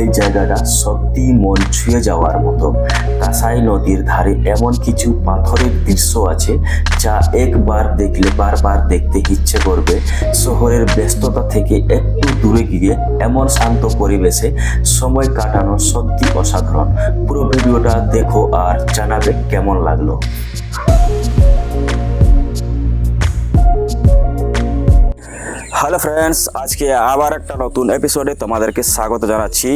এই জায়গাটা সত্যি মন ছুঁয়ে যাওয়ার মতো। কাঁসাই নদীর ধারে এমন কিছু পাথরের দৃশ্য আছে যা একবার দেখলে বারবার দেখতে ইচ্ছে করবে। শহরের ব্যস্ততা থেকে একটু দূরে গিয়ে এমন শান্ত পরিবেশে সময় কাটানো সত্যি অসাধারণ। পুরো ভিডিওটা দেখো আর জানাবে কেমন লাগলো। হ্যালো ফ্রেন্ডস, আজকে আবার একটা নতুন এপিসোডে তোমাদেরকে স্বাগত জানাচ্ছি।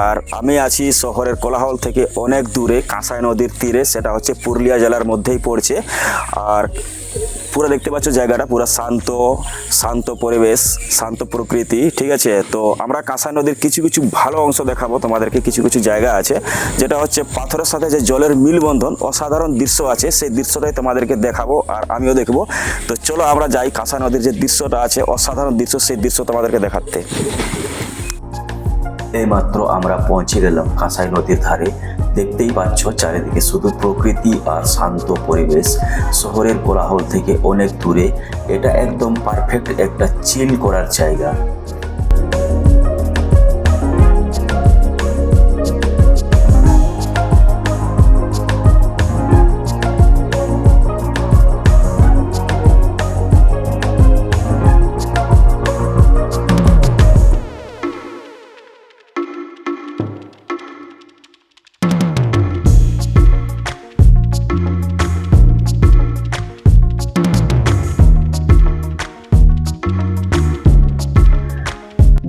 আর আমি আছি শহরের কোলাহল থেকে অনেক দূরে কাঁসাই নদীর তীরে, সেটা হচ্ছে পুরুলিয়া জেলার মধ্যেই পড়ছে। আর পুরো দেখতে পাচ্ছ জায়গাটা পুরো শান্ত পরিবেশ, শান্ত প্রকৃতি, ঠিক আছে। তো আমরা কাঁসাই নদীর কিছু কিছু ভালো অংশ দেখাবো তোমাদেরকে। কিছু কিছু জায়গা আছে যেটা হচ্ছে পাথরের সাথে যে জলের মিলবন্ধন, অসাধারণ দৃশ্য আছে, সেই দৃশ্যটাই তোমাদেরকে দেখাবো আর আমিও দেখবো। তো চলো আমরা যাই কাঁসাই নদীর যে দৃশ্যটা আছে, অসাধারণ দৃশ্য, সেই দৃশ্য তোমাদেরকে দেখাতে। এইমাত্র আমরা পৌঁছে গেলাম কাঁসাই নদীর ধারে। দেখতেই পাচ্ছ চারিদিকে শুধু প্রকৃতি আর শান্ত পরিবেশ। শহরের কোলাহল থেকে অনেক দূরে, এটা একদম পারফেক্ট একটা চিল করার জায়গা।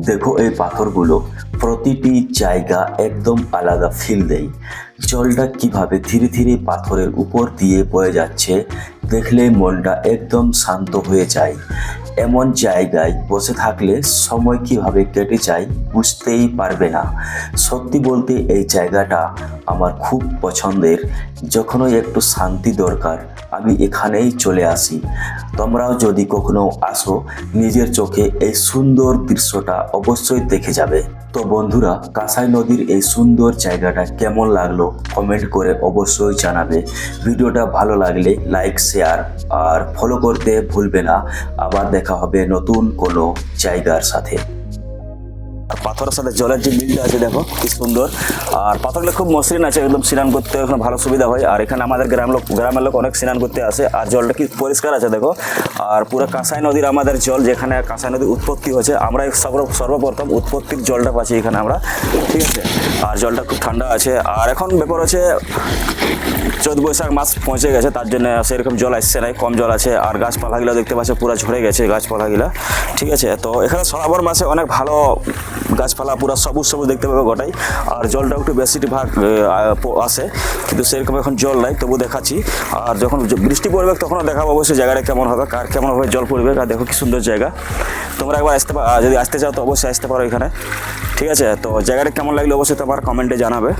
দেখো এই পাথরগুলো, প্রতিটি জায়গা একদম আলাদা ফিল দেয়। জলটা কিভাবে ধীরে ধীরে পাথরের উপর দিয়ে বয়ে যাচ্ছে, দেখলে মনটা একদম শান্ত হয়ে যায়। এমন জায়গায় বসে থাকলে সময় কিভাবে কেটে যায় বুঝতেই পারবে না। সত্যি বলতে এই জায়গাটা আমার খুব পছন্দের। যখনই একটু শান্তি দরকার আমি এখানেই চলে আসি। তোমরাও যদি কখনো আসো, নিজের চোখে এই সুন্দর দৃশ্যটা অবশ্যই দেখে যাবে। তো বন্ধুরা, কাঁসাই নদীর এই সুন্দর জায়গাটা কেমন লাগলো কমেন্ট করে অবশ্যই জানাবে। ভিডিওটা ভালো লাগলে লাইক, শেয়ার আর ফলো করতে ভুলবে না। আবার দেখা হবে নতুন কোনো জায়গার সাথে। আর পাথরের সাথে জলের যে মিলটা আছে দেখো কি সুন্দর। আর পাথরগুলো খুব মসৃণ আছে, একদম স্নান করতে এখন ভালো সুবিধা হয়। আর এখানে আমাদের গ্রামের লোক অনেক স্নান করতে আসে। আর জলটা কি পরিষ্কার আছে দেখো। আর পুরো কাঁসাই নদীর আমাদের জল, যেখানে কাঁসাই নদীর উৎপত্তি হয়েছে, আমরা সর্বপ্রথম উৎপত্তির জলটা পাচ্ছি এখানে আমরা, ঠিক আছে। আর জলটা খুব ঠান্ডা আছে। আর এখন ব্যাপার হচ্ছে চৈত বৈশাখ মাস পৌঁছে গেছে, তার জন্য সেরকম জল আসছে নাই, কম জল আছে। আর গাছপালাগুলো দেখতে পাচ্ছে পুরো ঝরে গেছে গাছপালাগুলো, ঠিক আছে। তো এখানে শ্রাবণ মাসে অনেক ভালো গাছপালা পুরো সবুজ সবুজ দেখতে পাবে গোটাই। আর জলটা একটু বেশি ভাগ আসে, কিন্তু সেরকম এখন জল নাই, তবু দেখাচ্ছি। আর যখন বৃষ্টি পড়বে তখনও দেখাবো অবশ্যই জায়গাটা কেমন হবে, কার কেমন হবে জল পড়বে। আর দেখো কি সুন্দর জায়গা। তোমরা একবার যদি আসতে চাও তো অবশ্যই আসতে পারো এখানে, ঠিক আছে। তো জায়গাটা কেমন লাগলো অবশ্যই তোমার কমেন্টে জানাবে।